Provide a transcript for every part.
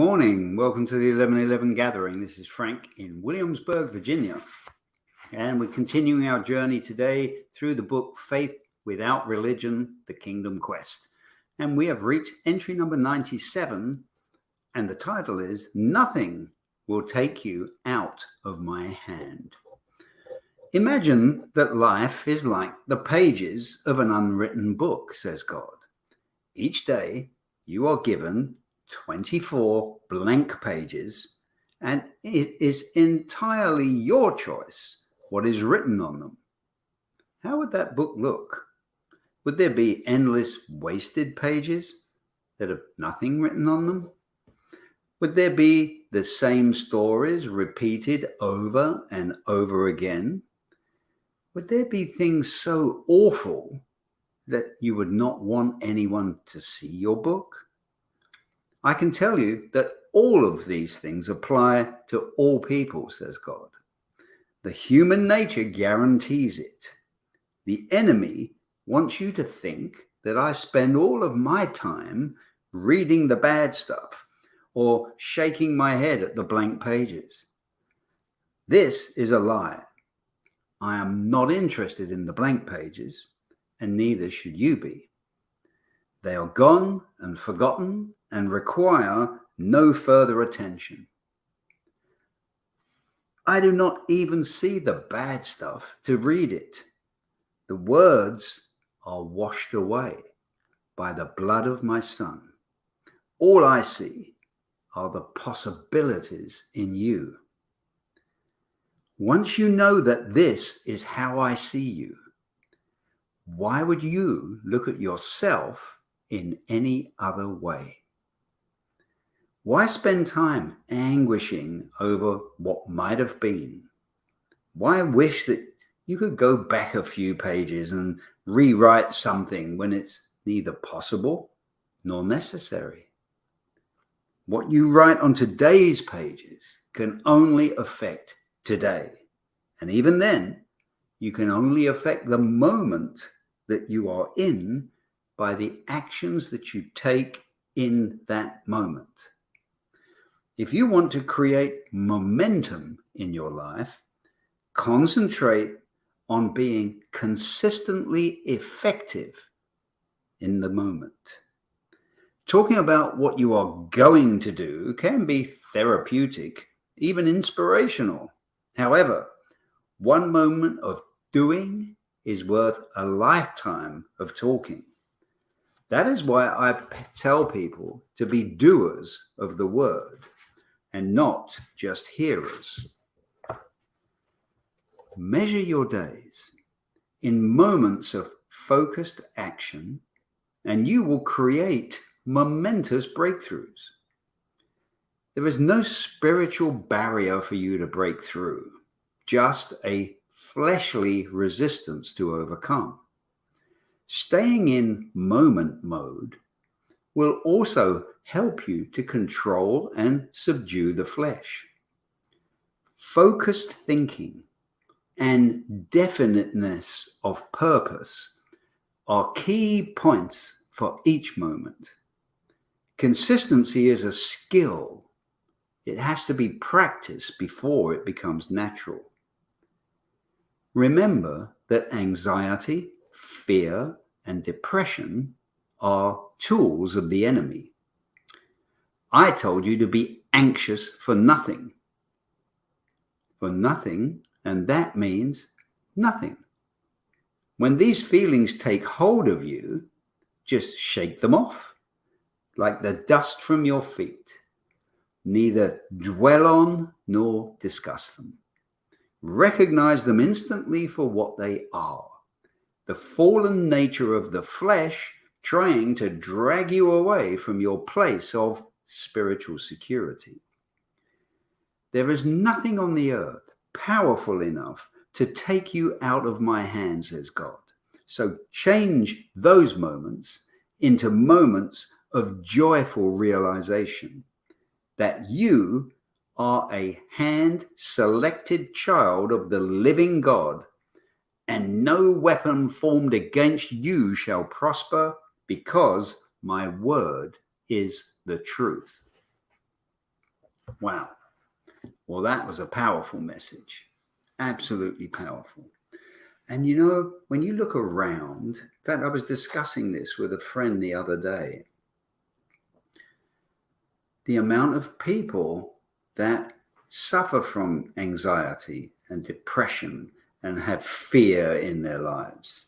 morning. Welcome to the 1111 gathering. This is Frank in Williamsburg, Virginia. And we're continuing our journey today through the book Faith Without Religion, The Kingdom Quest. And we have reached entry number 97. And the title is Nothing Will Take You Out of My Hand. Imagine that life is like the pages of an unwritten book, says God. Each day you are given 24 blank pages, and it is entirely your choice what is written on them. How would that book look? Would there be endless wasted pages that have nothing written on them? Would there be the same stories repeated over and over again? Would there be things so awful that you would not want anyone to see your book? I can tell you that all of these things apply to all people, says God. The human nature guarantees it. The enemy wants you to think that I spend all of my time reading the bad stuff or shaking my head at the blank pages. This is a lie. I am not interested in the blank pages, and neither should you be. They are gone and forgotten and require no further attention. I do not even see the bad stuff to read it. The words are washed away by the blood of my Son. All I see are the possibilities in you. Once you know that this is how I see you, why would you look at yourself in any other way? Why spend time anguishing over what might have been? Why wish that you could go back a few pages and rewrite something when it's neither possible nor necessary? What you write on today's pages can only affect today. And even then, you can only affect the moment that you are in by the actions that you take in that moment. If you want to create momentum in your life, concentrate on being consistently effective in the moment. Talking about what you are going to do can be therapeutic, even inspirational. However, one moment of doing is worth a lifetime of talking. That is why I tell people to be doers of the word and not just hearers. Measure your days in moments of focused action, and you will create momentous breakthroughs. There is no spiritual barrier for you to break through, just a fleshly resistance to overcome. Staying in moment mode will also help you to control and subdue the flesh. Focused thinking and definiteness of purpose are key points for each moment. Consistency is a skill. It has to be practiced before it becomes natural. Remember that anxiety, fear, and depression are tools of the enemy. I told you to be anxious for nothing. For nothing, and that means nothing. When these feelings take hold of you, just shake them off, like the dust from your feet. Neither dwell on nor discuss them. Recognize them instantly for what they are. The fallen nature of the flesh trying to drag you away from your place of spiritual security. There is nothing on the earth powerful enough to take you out of my hands, says God. So change those moments into moments of joyful realization that you are a hand-selected child of the living God, and no weapon formed against you shall prosper, because my word is the truth. Wow. Well, that was a powerful message. Absolutely powerful. And you know, when you look around, in fact, I was discussing this with a friend the other day. The amount of people that suffer from anxiety and depression and have fear in their lives.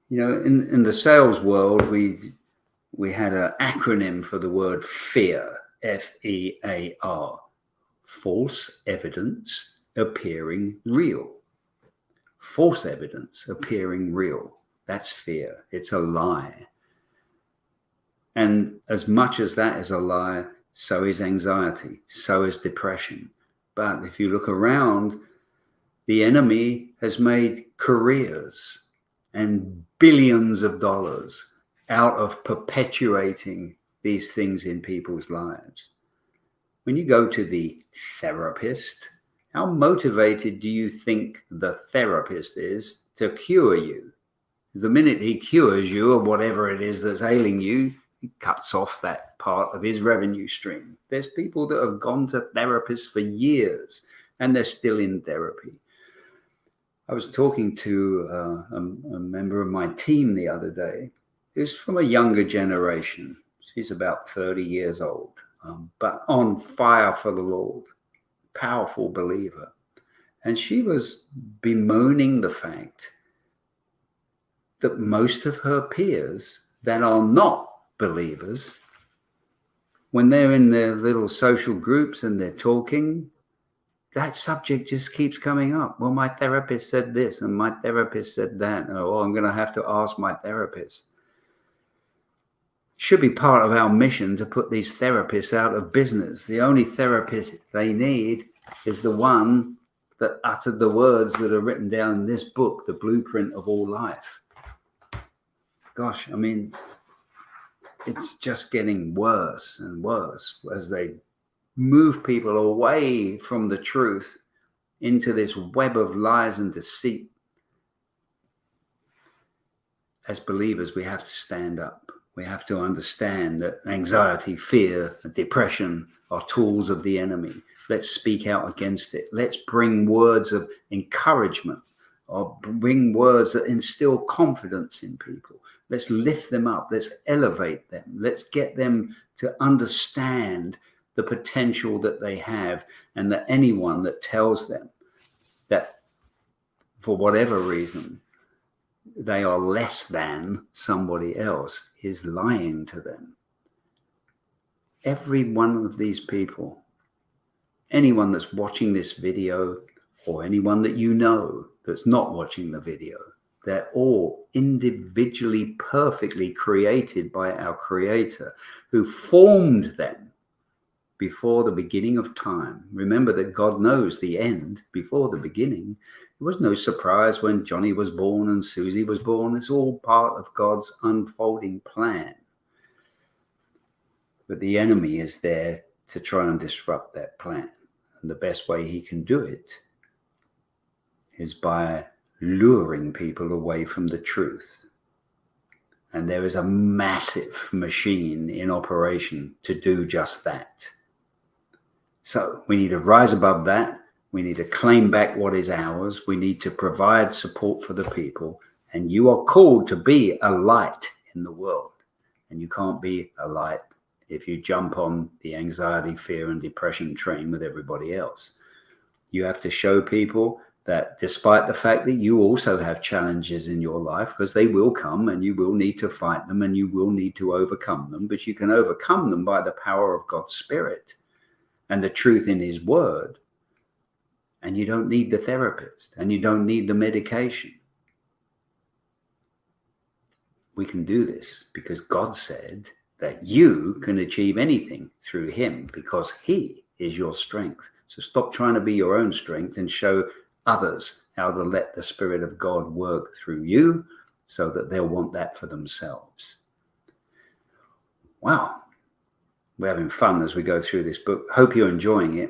You know, in the sales world, we had an acronym for the word fear, FEAR, false evidence appearing real. False evidence appearing real. That's fear. It's a lie. And as much as that is a lie, so is anxiety, so is depression. But if you look around, the enemy has made careers and billions of dollars out of perpetuating these things in people's lives. When you go to the therapist, how motivated do you think the therapist is to cure you? The minute he cures you of whatever it is that's ailing you, he cuts off that part of his revenue stream. There's people that have gone to therapists for years and they're still in therapy. I was talking to a member of my team the other day who's from a younger generation. She's about 30 years old, but on fire for the Lord, powerful believer. And she was bemoaning the fact that most of her peers that are not believers, when they're in their little social groups and they're talking, that subject just keeps coming up. Well, my therapist said this and my therapist said that. Oh, I'm going to have to ask my therapist. Should be part of our mission to put these therapists out of business. The only therapist they need is the one that uttered the words that are written down in this book, The Blueprint of All Life. Gosh, I mean, it's just getting worse and worse as they move people away from the truth into this web of lies and deceit. As believers, we have to stand up. We have to understand that anxiety, fear, and depression are tools of the enemy. Let's speak out against it. Let's bring words of encouragement or bring words that instill confidence in people. Let's lift them up. Let's elevate them. Let's get them to understand the potential that they have, and that anyone that tells them that for whatever reason they are less than somebody else is lying to them. Every one of these people, anyone that's watching this video or anyone that you know that's not watching the video, they're all individually perfectly created by our Creator who formed them before the beginning of time. Remember that God knows the end before the beginning. It was no surprise when Johnny was born and Susie was born. It's all part of God's unfolding plan. But the enemy is there to try and disrupt that plan. And the best way he can do it is by luring people away from the truth. And there is a massive machine in operation to do just that. So we need to rise above that. We need to claim back what is ours. We need to provide support for the people. And you are called to be a light in the world. And you can't be a light if you jump on the anxiety, fear, and depression train with everybody else. You have to show people that despite the fact that you also have challenges in your life, because they will come and you will need to fight them and you will need to overcome them, but you can overcome them by the power of God's Spirit and the truth in His Word. And you don't need the therapist and you don't need the medication. We can do this because God said that you can achieve anything through Him because He is your strength. So stop trying to be your own strength and show others how to let the Spirit of God work through you so that they'll want that for themselves. Wow. We're having fun as we go through this book. Hope you're enjoying it.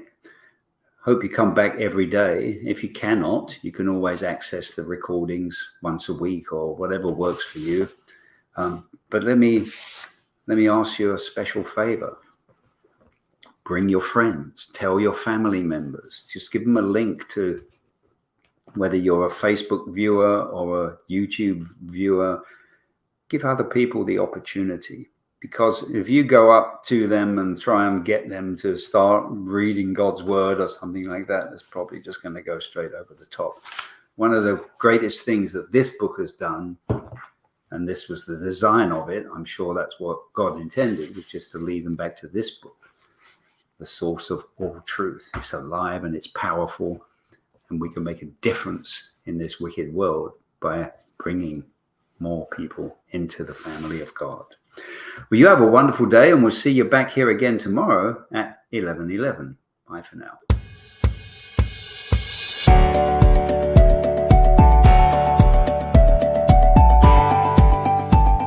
Hope you come back every day. If you cannot, you can always access the recordings once a week or whatever works for you. But let me ask you a special favor. Bring your friends, tell your family members, just give them a link to, whether you're a Facebook viewer or a YouTube viewer, give other people the opportunity. Because if you go up to them and try and get them to start reading God's word or something like that, it's probably just going to go straight over the top. One of the greatest things that this book has done, and this was the design of it, I'm sure that's what God intended, was just to lead them back to this book, the source of all truth. It's alive and it's powerful, and we can make a difference in this wicked world by bringing more people into the family of God. Well, you have a wonderful day, and we'll see you back here again tomorrow at 11:11. Bye for now.